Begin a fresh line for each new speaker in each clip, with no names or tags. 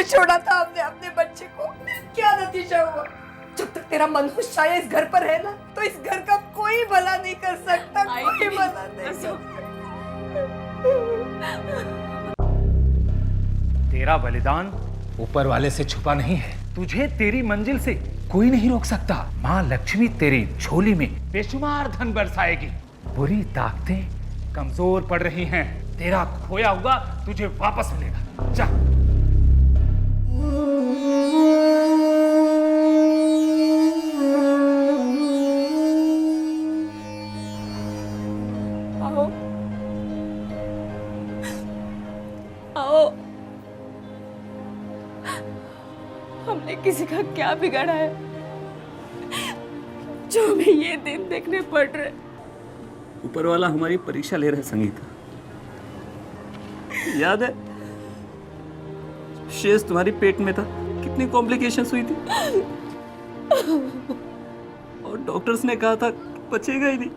कैसे छोड़ा था हमने अपने बच्चे को, क्या नतीजा हुआ? जब तक तेरा मनहूस छाया इस घर पर है ना, तो इस घर का कोई भला नहीं कर सकता, कोई भला नहीं कर सकता।
तेरा बलिदान ऊपर वाले से छुपा नहीं है। तुझे तेरी मंजिल से कोई नहीं रोक सकता। माँ लक्ष्मी तेरी झोली में बेशुमार धन बरसाएगी। बुरी ताकतें कमजोर पड़ रही हैं। तेरा खोया हुआ तुझे वापस मिलेगा। जा।
आओ आओ, हमने किसी का क्या बिगाड़ा है जो हमें ये दिन देखने पड़ रहे?
ऊपर वाला हमारी परीक्षा ले रहा है संगीता। याद है शेष तुम्हारी पेट में था, कितनी कॉम्प्लिकेशंस हुई थी और डॉक्टर्स ने कहा था बचेगा ही नहीं।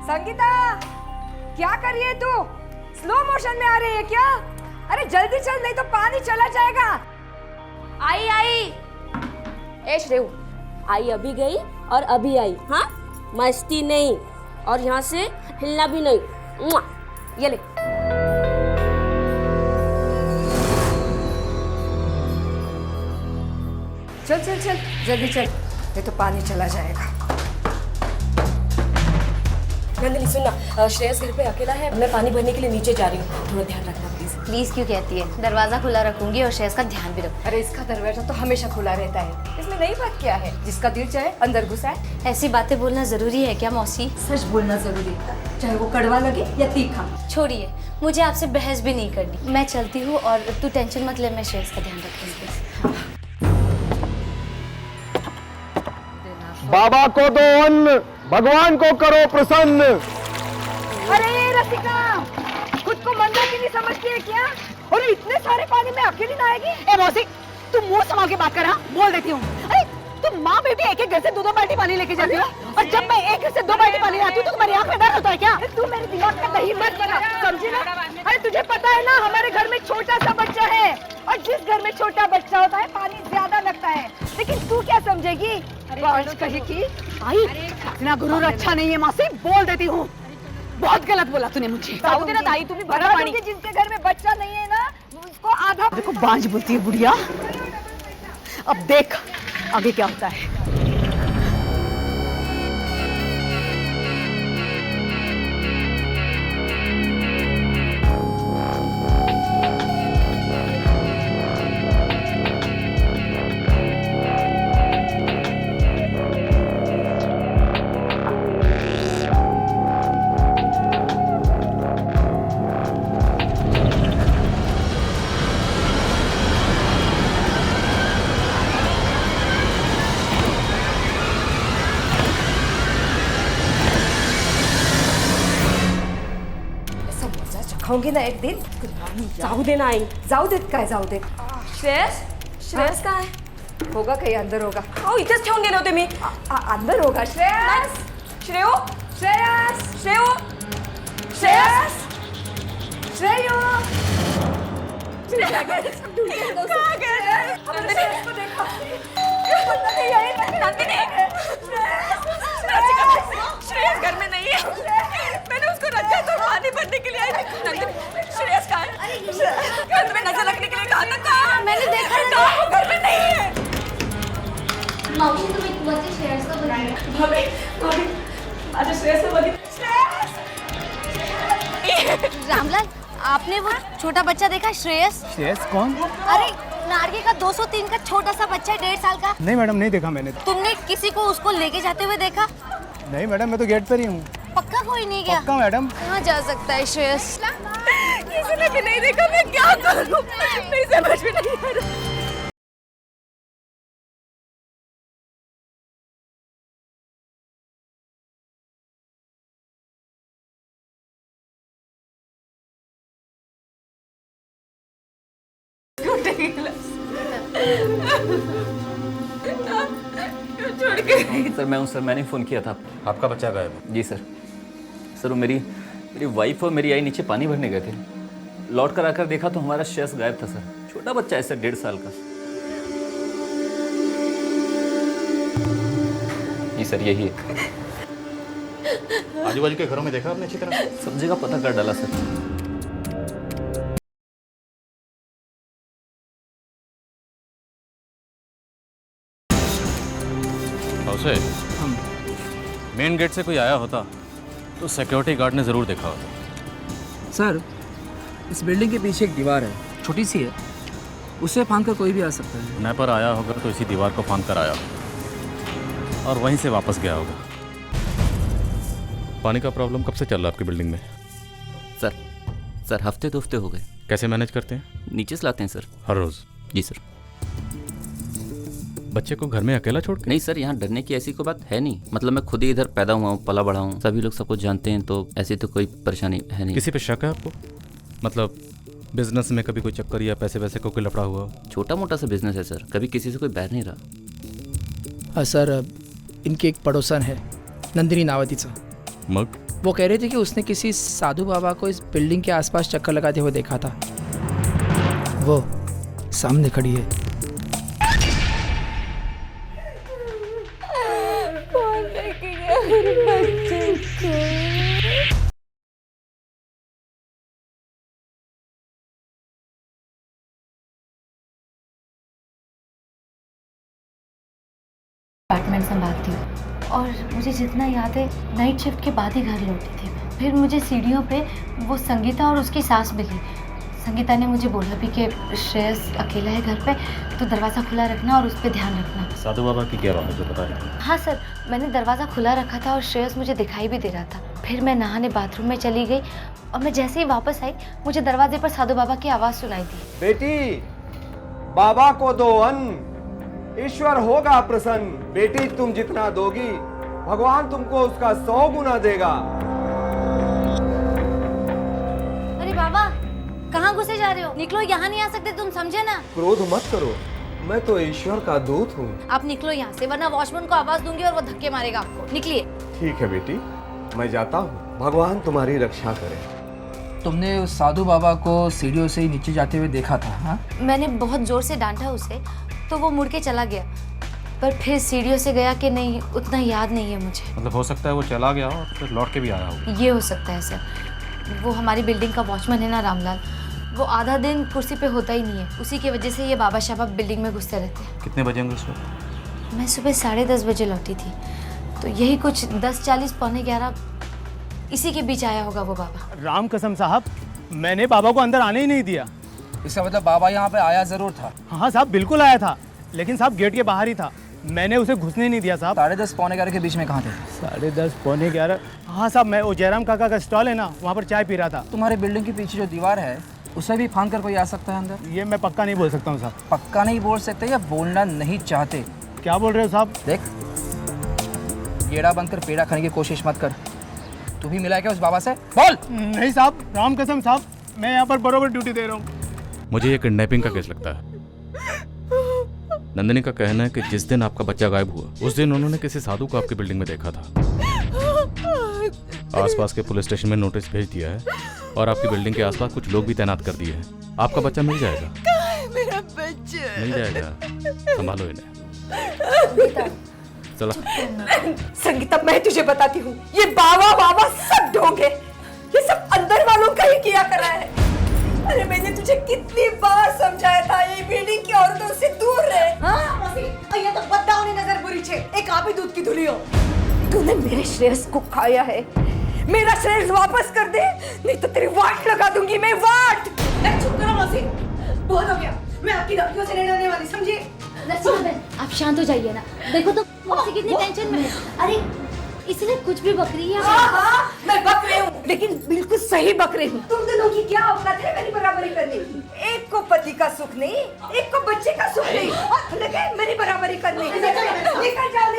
संगीता, क्या कर रही है तू? स्लो मोशन में आ रही है क्या? अरे जल्दी चल, नहीं तो पानी चला जाएगा।
आई आई। ए श्रेयू, आई अभी गई और अभी आई। हाँ, मस्ती नहीं, और यहाँ से हिलना भी नहीं। मुआ, ये ले।
चल चल चल, जल्दी चल, नहीं तो पानी चला जाएगा।
नंदिनी सुनना, श्रेयस घर पे अकेला है, मैं पानी भरने के लिए नीचे जा रही हूँ, थोड़ा ध्यान रखना प्लीज।
प्लीज क्यों कहती है? दरवाजा खुला रखूंगी और श्रेयस का ध्यान भी रखूंगी।
अरे इसका दरवाजा तो हमेशा खुला रहता है, इसमें नई बात क्या है? जिसका दिल चाहे अंदर घुसाए।
ऐसी बातें बोलना जरूरी है क्या मौसी?
सच बोलना जरूरी है, चाहे वो कड़वा लगे या तीखा।
छोड़िए, मुझे आपसे बहस भी नहीं करनी। मैं चलती हूँ और तू टेंशन मत ले, मैं श्रेयस का ध्यान रखूंगी।
बाबा को दो अन्न, भगवान को करो प्रसन्न।
अरे रसिका, खुद को मंदाकिनी समझती है क्या? और इतने सारे पानी में अकेली नहाएगी?
ए मौसी, तुम मुंह संभाल के बात कर। हाँ, बोल देती हूँ। अरे तुम माँ बेटी एक एक घर से दो बाल्टी पानी लेके जाती हो, और जब मैं एक घर से 2 बाल्टी पानी लाती हूँ तो तुम्हारी आंख में दर्द होता है क्या?
तू मेरे दिमाग का दही मत बना, समझी ना? अरे तुझे पता है ना, हमारे घर में छोटा सा बच्चा है, और जिस घर में छोटा बच्चा होता है पानी ज्यादा लगता है। लेकिन तू क्या समझेगी? कहेगी
आई, इतना गुरूर अच्छा नहीं है मौसी, बोल देती हूँ। बहुत गलत बोला तूने मुझे।
साउदी ना दाई, तुम्हें भरा पानी। जिनके घर में बच्चा नहीं है ना, उसको आधा।
देखो बांझ बोलती है बुढ़िया। अब देख आगे क्या होता है।
खाऊंगी ना एक दिन।
जाऊ दे ना आई।
जाऊ देत काय जाऊ देत?
श्रेयस, श्रेयस कहाँ है?
होगा कहीं अंदर होगा।
इथेच ठेवून गेले होते मी।
अंदर होगा। श्रेयस,
श्रेयो,
श्रेयस,
श्रेयो,
श्रेयस, श्रेयो।
कहाँ गए?
हमने श्रेयस को देखा। पता नहीं यही रखे।
नंदिनी, श्रेयस घर में नहीं है। मैंने उसको रखा था पानी भरने के लिए आई थी। नंदिनी, श्रेयस कहाँ है? घर में नजर रखने के लिए कहा था। कहाँ?
मैंने देखा
वो घर में नहीं है।
मौसी तुम एक बच्चे श्रेयस का बताया।
भाभी, भाभी, आज श्रेयस को बोली।
रामलाल, आपने वो छोटा बच्चा देखा श्रेयस?
श्रेयस कौन?
अरे नारगे का 203 का छोटा सा बच्चा है, 1.5 साल का।
नहीं मैडम, नहीं देखा मैंने।
तुमने किसी को उसको लेके जाते हुए देखा?
नहीं मैडम, मैं तो गेट पर ही हूँ।
पक्का कोई नहीं गया?
पक्का मैडम।
कहाँ जा सकता है श्रेयस?
किसी ने भी नहीं देखा, मैं क्या करूँ? मेरी समझ में नहीं आ रहा। छोड़
गई।
सर मैं हूँ सर, मैंने फ़ोन किया था।
आपका बच्चा गायब है।
जी सर। सर वो मेरी वाइफ और मेरी आई नीचे पानी भरने गए थे। लौट कर आकर देखा तो हमारा शेष गायब था सर। छोटा बच्चा है सर, 1.5 साल का। जी सर यही है।
आजू बाजू के घरों में देखा आपने अच्छी तरह?
सब जगह पता कर डाला सर।
उसे मेन गेट से कोई आया होता तो सिक्योरिटी गार्ड ने ज़रूर देखा होता।
सर, इस बिल्डिंग के पीछे एक दीवार है, छोटी सी है, उसे फांद कर कोई भी आ सकता है।
स्नैपर आया होगा तो इसी दीवार को फांद कर आया होगा और वहीं से वापस गया होगा। पानी का प्रॉब्लम कब से चल रहा है आपकी बिल्डिंग में?
सर हफ्ते 2 हफ्ते हो गए।
कैसे मैनेज करते हैं?
नीचे से लाते हैं सर।
हर रोज़?
जी सर।
बच्चे को घर में अकेला छोड़ के?
नहीं सर, यहाँ डरने की ऐसी कोई बात है नहीं। मतलब मैं खुद ही इधर पैदा हुआ हूँ, पला बढ़ा हूँ, सभी लोग सब कुछ जानते हैं, तो ऐसी तो कोई परेशानी है नहीं।
किसी पे शक है आपको? मतलब बिजनेस में कभी कोई चक्कर या पैसे वैसे को कोई लफड़ा हुआ?
छोटा मोटा सा बिजनेस है सर, कभी किसी से कोई बैर नहीं रहा।
हाँ सर, इनके एक पड़ोसन है, नंदिनी नावतीचा।
मग?
वो कह रहे थे कि उसने किसी साधु बाबा को इस बिल्डिंग के आसपास चक्कर लगाते हुए देखा था। वो सामने खड़ी है।
अपार्टमेंट संभालती हूँ और मुझे जितना याद है नाइट शिफ्ट के बाद ही घर लौटी थी मैं। फिर मुझे सीढ़ियों पे वो संगीता और उसकी सास मिली। संगीता ने मुझे बोला भी कि श्रेयस अकेला है घर पे, तो दरवाज़ा खुला रखना और उस पर ध्यान रखना।
साधु बाबा की क्या बात है जो बता रहे थे?
हाँ सर, मैंने दरवाज़ा खुला रखा था और श्रेयस मुझे दिखाई भी दे रहा था। फिर मैं नहाने बाथरूम में चली गई और मैं जैसे ही वापस आई मुझे दरवाजे पर साधु बाबा की आवाज़ सुनाई दी।
बेटी, बाबा को दो अन्न, ईश्वर होगा प्रसन्न। बेटी, तुम जितना दोगी भगवान तुमको उसका 100 गुना देगा।
अरे बाबा, कहाँ घुसे जा रहे हो? निकलो, यहाँ नहीं आ सकते तुम, समझे ना?
क्रोध मत करो, मैं तो ईश्वर का दूत हूँ।
आप निकलो यहाँ से, वरना वॉचमैन को आवाज दूंगी और वो धक्के मारेगा आपको। निकलिए।
ठीक है बेटी, मैं जाता हूँ, भगवान तुम्हारी रक्षा करे।
तुमने उस साधु बाबा को सीढ़ियों से ही नीचे जाते हुए देखा था? हाँ,
मैंने बहुत जोर से डांटा उसे, तो वो मुड़ के चला गया, पर फिर सीढ़ियों से गया कि नहीं उतना याद नहीं है मुझे।
मतलब हो सकता है वो चला गया और फिर लौट के भी आया हो।
ये हो सकता है सर। वो हमारी बिल्डिंग का वॉचमैन है ना, रामलाल, वो आधा दिन कुर्सी पे होता ही नहीं है। उसी की वजह से ये बाबा शाबा बिल्डिंग में घुसते रहते हैं।
कितने बजे होंगे उस वक्त?
मैं सुबह 10:30 बजे लौटी थी, तो यही कुछ 10:40 पौने 11 इसी के बीच आया होगा वो बाबा।
राम कसम साहब, मैंने बाबा को अंदर आने ही नहीं दिया।
इसका मतलब बाबा यहाँ पे आया जरूर था।
हाँ साहब, बिल्कुल आया था, लेकिन साहब गेट के बाहर ही था, मैंने उसे घुसने नहीं दिया साहब।
10:30 पौने 11 के बीच में कहाँ थे?
10:30 पौने 11? हाँ साहब, मैं वो जयराम काका का स्टॉल है ना, वहाँ पर चाय पी रहा था।
तुम्हारे बिल्डिंग के पीछे जो दीवार है उसे भी फांद कर कोई आ सकता है अंदर?
ये मैं पक्का नहीं बोल सकता हूँ साहब।
पक्का नहीं बोल सकते या बोलना नहीं चाहते?
क्या बोल रहे हो साहब?
देख, गेड़ा बंद कर पेड़ा खाने की कोशिश मत कर। तू भी मिला है क्या उस बाबा से? बोल।
नहीं साहब, राम कसम साहब, मैं यहाँ पर बरोबर ड्यूटी दे रहा हूँ।
मुझे ये किडनैपिंग का केस लगता है। नंदिनी का कहना है कि जिस दिन आपका बच्चा गायब हुआ उस दिन उन्होंने किसी साधु को आपकी बिल्डिंग में देखा था। आसपास के पुलिस स्टेशन में नोटिस भेज दिया है और आपकी बिल्डिंग के आसपास कुछ लोग भी तैनात कर दिए हैं। आपका बच्चा मिल जाएगा।
मेरा बच्चा
मिल जाएगा, संभालो इन्हें। चलो
संगीता, मैं तुझे बताती हूँ, ये बाबा सब ढोंग है। ये सब अंदर वालों का ही किया करा है। अरे मैंने तुझे कितनी बार समझाया था, ये बिल्डिंग की औरतों से दूर रहे। हाँ? ये तो बददावनी नजर बुरी छे, एक आप ही दूध की धुली हो। तूने मेरे श्रेयस को खाया है, मेरा श्रेयस वापस कर दे, नहीं तो तेरी वाट लगा दूंगी मैं, वाट। चुप करो मौसी, बहुत हो गया, मैं आपकी लड़कियों से नहीं डरने वाली, समझिए?
नसीमा बहन, आप शांत हो जाइए ना। देखो तो मौसी कितनी टेंशन में है। अरे इसलिए कुछ भी बक रही है।
हाँ, मैं बक रही हूँ, लेकिन बिल्कुल सही बक रही हूँ। तुम दोनों की क्या औकात है मेरी बराबरी करने की? एक को पति का सुख नहीं, एक को बच्चे का सुख नहीं, और लगे मेरी बराबरी करने। निकल जाओ,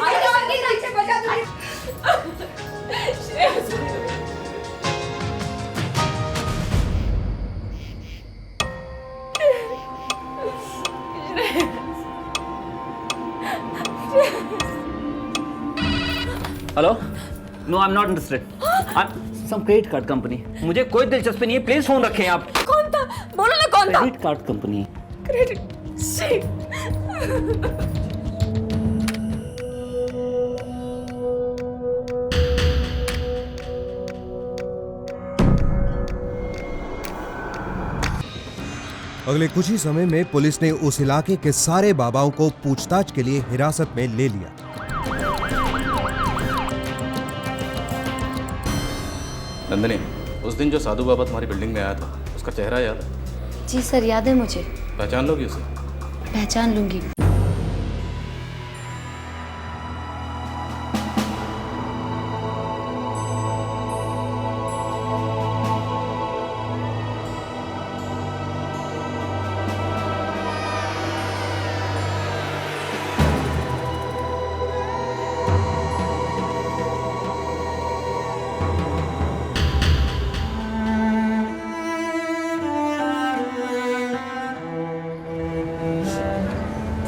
नीचे बजा दूंगी।
No I am not interested. Some credit card company, मुझे कोई दिलचस्पी नहीं है, प्लीज फोन रखें आप।
कौन था? बोलो ना कौन था?
Credit card company.
Credit she.
अगले कुछ ही समय में पुलिस ने उस इलाके के सारे बाबाओं को पूछताछ के लिए हिरासत में ले लिया।
नंदिनी, उस दिन जो साधु बाबा तुम्हारी बिल्डिंग में आया था, उसका चेहरा याद है?
जी सर, याद है मुझे।
पहचान लोगी उसे?
पहचान लूंगी।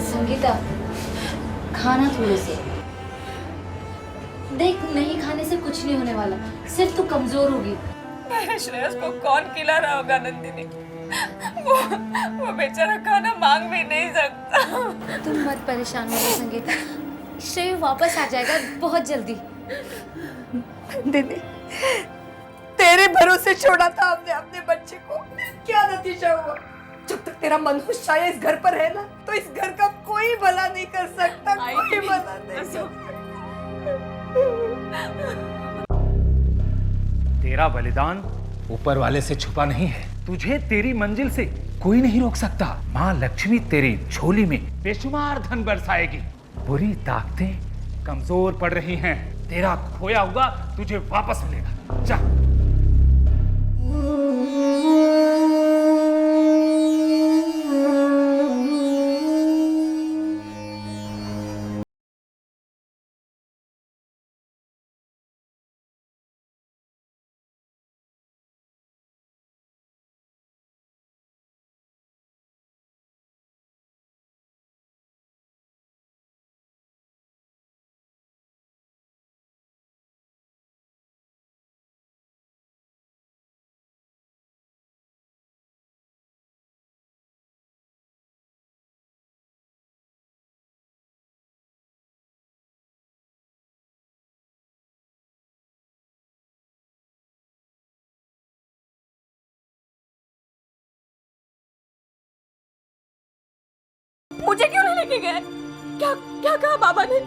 संगीता, खाना थोड़े से। देख, नहीं खाने से कुछ नहीं होने वाला, सिर्फ तू कमजोर होगी।
मेरे श्रेयस को कौन खिला रहा होगा नंदिनी? वो बेचारा खाना मांग भी नहीं सकता।
तुम मत परेशान हो संगीता, श्रेय वापस आ जाएगा बहुत जल्दी।
नंदिनी, तेरे भरोसे छोड़ा था हमने अपने बच्चे को, क्या नतीजा हुआ? जब तक तेरा मनहूस छाया इस घर पर है ना, तो इस घर का कोई भला नहीं कर सकता, कोई भला नहीं कर
तेरा बलिदान ऊपर वाले से छुपा नहीं है। तुझे तेरी मंजिल से कोई नहीं रोक सकता। माँ लक्ष्मी तेरी झोली में बेशुमार धन बरसाएगी। बुरी ताकतें कमजोर पड़ रही हैं। तेरा खोया हुआ तुझे वापस मिलेगा। जा।
मुझे क्यों नहीं लेके गए? क्या क्या कहा बाबा ने?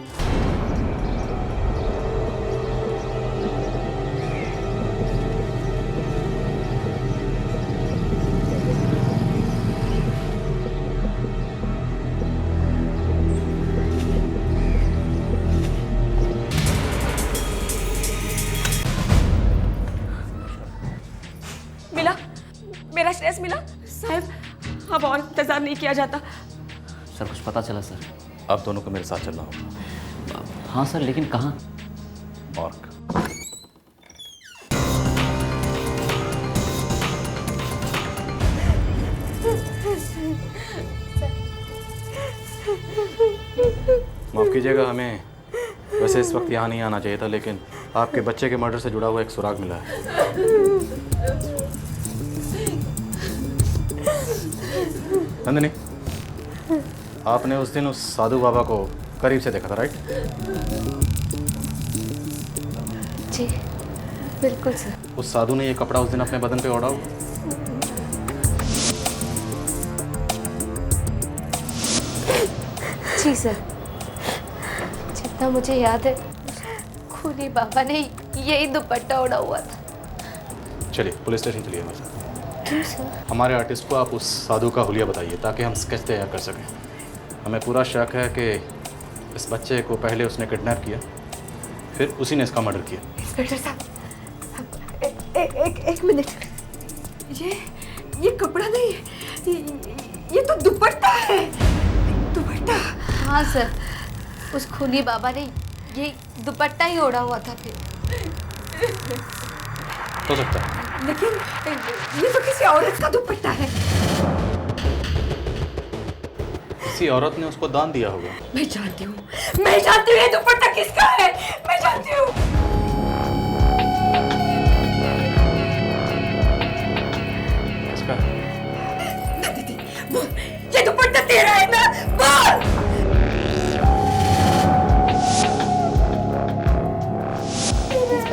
मिला? मेरा श्रेयस मिला? साहब, अब और इंतजार नहीं किया जाता।
सर कुछ पता चला सर?
आप दोनों को मेरे साथ चलना होगा।
हाँ सर, लेकिन कहाँ?
मॉर्ग। माफ कीजिएगा, हमें वैसे इस वक्त यहाँ नहीं आना चाहिए था, लेकिन आपके बच्चे के मर्डर से जुड़ा हुआ एक सुराग मिला है। नंदिनी, आपने उस दिन उस साधु बाबा को करीब से देखा था, राइट?
जी बिल्कुल सर।
उस साधु ने ये कपड़ा उस दिन अपने बदन पे ओढ़ा हुआ?
जी सर, जितना मुझे याद है खूनी बाबा ने यही दुपट्टा ओढ़ा हुआ था।
चलिए पुलिस स्टेशन चलिए हमारे साथ।
क्यों सर?
हमारे आर्टिस्ट को आप उस साधु का हुलिया बताइए ताकि हम स्केच तैयार कर सकें। हमें पूरा शक है कि इस बच्चे को पहले उसने किडनैप किया, फिर उसी ने इसका मर्डर किया।
इंस्पेक्टर साहब, एक मिनट, ये कपड़ा नहीं है, ये तो दुपट्टा है। दुपट्टा?
हाँ सर, उस खूनी बाबा ने ये दुपट्टा ही ओढ़ा हुआ था। फिर
हो सकता है,
लेकिन ये तो किसी औरत का दुपट्टा है।
किसी औरत ने उसको दान दिया होगा।
मैं जानती हूँ ये दुपट्टा किसका है, मैं जानती हूँ।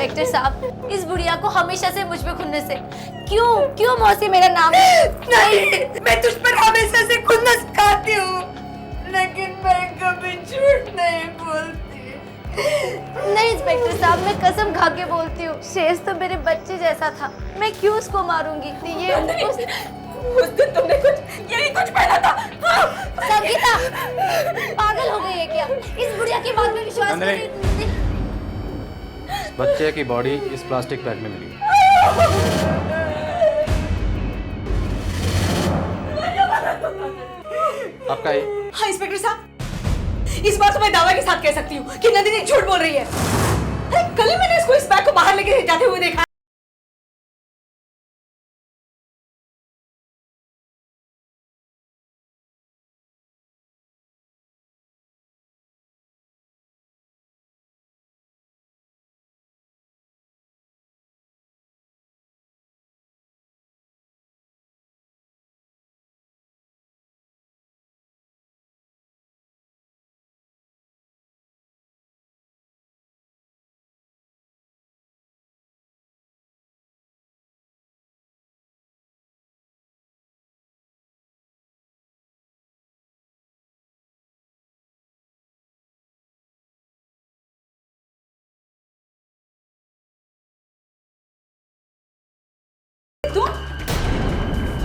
इंस्पेक्टर साहब, इस बुढ़िया को हमेशा से मुझ पे खुन्नस है। क्यों मौसी मेरा नाम है?
नहीं, मैं तुझ पर हमेशा से खुन्नस खाती हूँ, लेकिन मैं कभी झूठ नहीं बोलती।
नहीं इंस्पेक्टर साहब, मैं कसम खा के बोलती हूँ, शेष तो मेरे बच्चे जैसा था, मैं क्यों उसको मारूंगी? ये
उस दिन तुमने यही कुछ पहना था। हाँ?
संगीता पागल हो गई है क्या? इस बुढ़िया की बात में विश्वास
नंदिनी।
नहीं।
इस बच्चे की बॉडी इस प्लास्टिक बैग में मिली है। आपका ये
हाँ इंस्पेक्टर साहब, इस बार तो मैं दावा के साथ कह सकती हूँ कि नंदिनी झूठ बोल रही है। अरे कल ही मैंने इसको इस बैग को बाहर लेके जाते हुए देखा।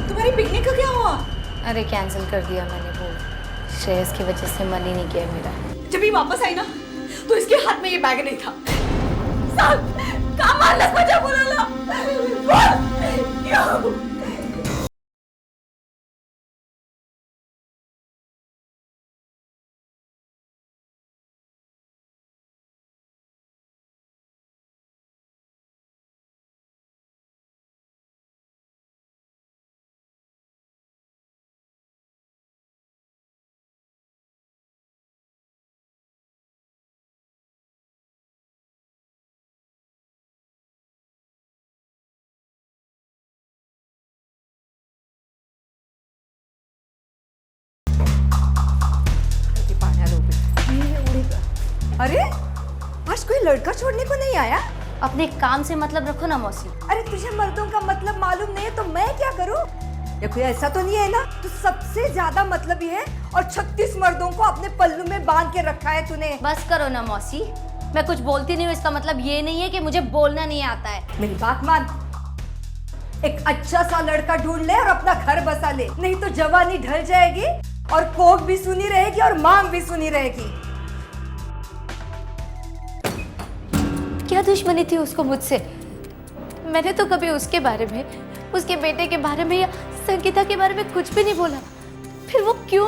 तुम्हारी पिकनिक का क्या हुआ?
अरे कैंसिल कर दिया मैंने, वो श्रेयस की वजह से मन ही नहीं किया मेरा।
जब ये वापस आई ना तो इसके हाथ में ये बैग नहीं था। साहब, कमाल वजह बोला ना। बोल, क्यों? अरे आज कोई लड़का छोड़ने को नहीं आया?
अपने काम से मतलब रखो ना मौसी।
अरे तुझे मर्दों का मतलब मालूम नहीं है तो मैं क्या करूं? देखो ऐसा तो नहीं है ना, तू सबसे ज्यादा मतलब ही है और 36 मर्दों को अपने पल्लू में बांध के रखा है तूने।
बस करो ना मौसी, मैं कुछ बोलती नहीं हूँ, इसका मतलब ये नहीं है कि मुझे बोलना नहीं आता है।
मेरी बात मान, एक अच्छा सा लड़का ढूंढ ले और अपना घर बसा ले, नहीं तो जवानी ढल जाएगी और कोख भी सुनी रहेगी और मांग भी सुनी रहेगी।
क्या दुश्मनी थी उसको मुझसे? मैंने तो कभी उसके बारे में, उसके बेटे के बारे में या संगीता के बारे में कुछ भी नहीं बोला, फिर वो क्यों?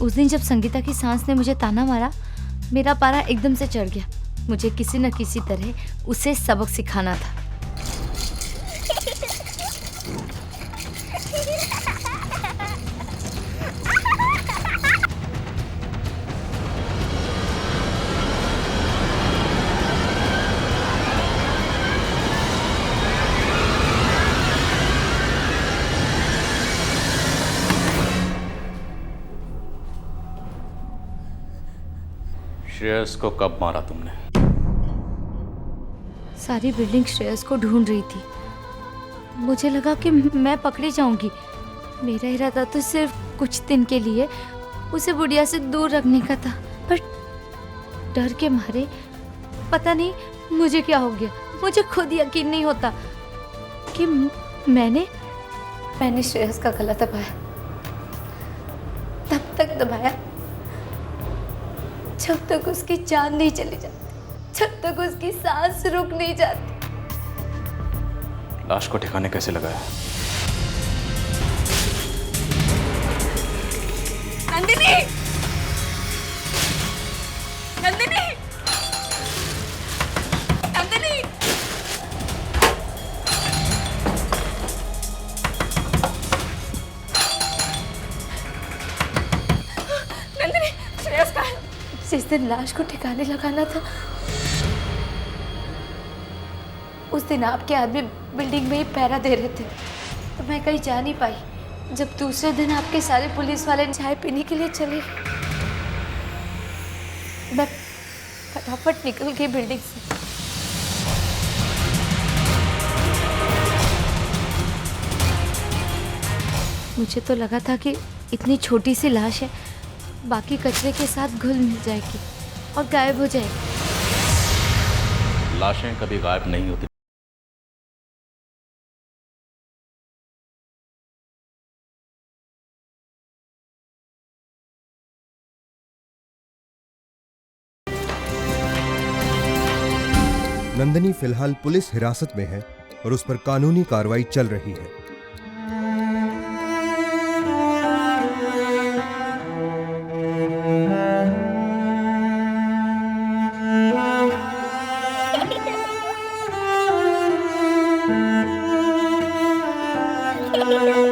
उस दिन जब संगीता की सांस ने मुझे ताना मारा, मेरा पारा एकदम से चढ़ गया। मुझे किसी न किसी तरह उसे सबक सिखाना था।
श्रेयस को कब मारा तुमने?
सारी बिल्डिंग श्रेयस को ढूंढ रही थी। मुझे लगा कि मैं पकड़ी जाऊंगी। मेरा इरादा तो सिर्फ कुछ दिन के लिए उसे बुढ़िया से दूर रखने का था, पर डर के मारे पता नहीं मुझे क्या हो गया। मुझे खुद यकीन नहीं होता कि मैंने श्रेयस का गला दबाया। तब तक दबाया जब तक उसकी जान नहीं चली जाती, जब तक उसकी सांस रुक नहीं जाती।
लाश को ठिकाने कैसे लगाया?
नंदिनी! नंदिनी! नंदिनी!
जिस दिन लाश को ठिकाने लगाना था उस दिन आपके आदमी बिल्डिंग में ही पहरा दे रहे थे, तो मैं कहीं जा नहीं पाई। जब दूसरे दिन आपके सारे पुलिस वाले चाय पीने के लिए चले, मैं फटाफट निकल गई बिल्डिंग से। मुझे तो लगा था कि इतनी छोटी सी लाश है, बाकी कचरे के साथ घुल मिल जाएगी और गायब हो जाएगी।
लाशें कभी गायब नहीं होती।
नंदिनी फिलहाल पुलिस हिरासत में है और उस पर कानूनी कार्रवाई चल रही है।
Ha ha ha!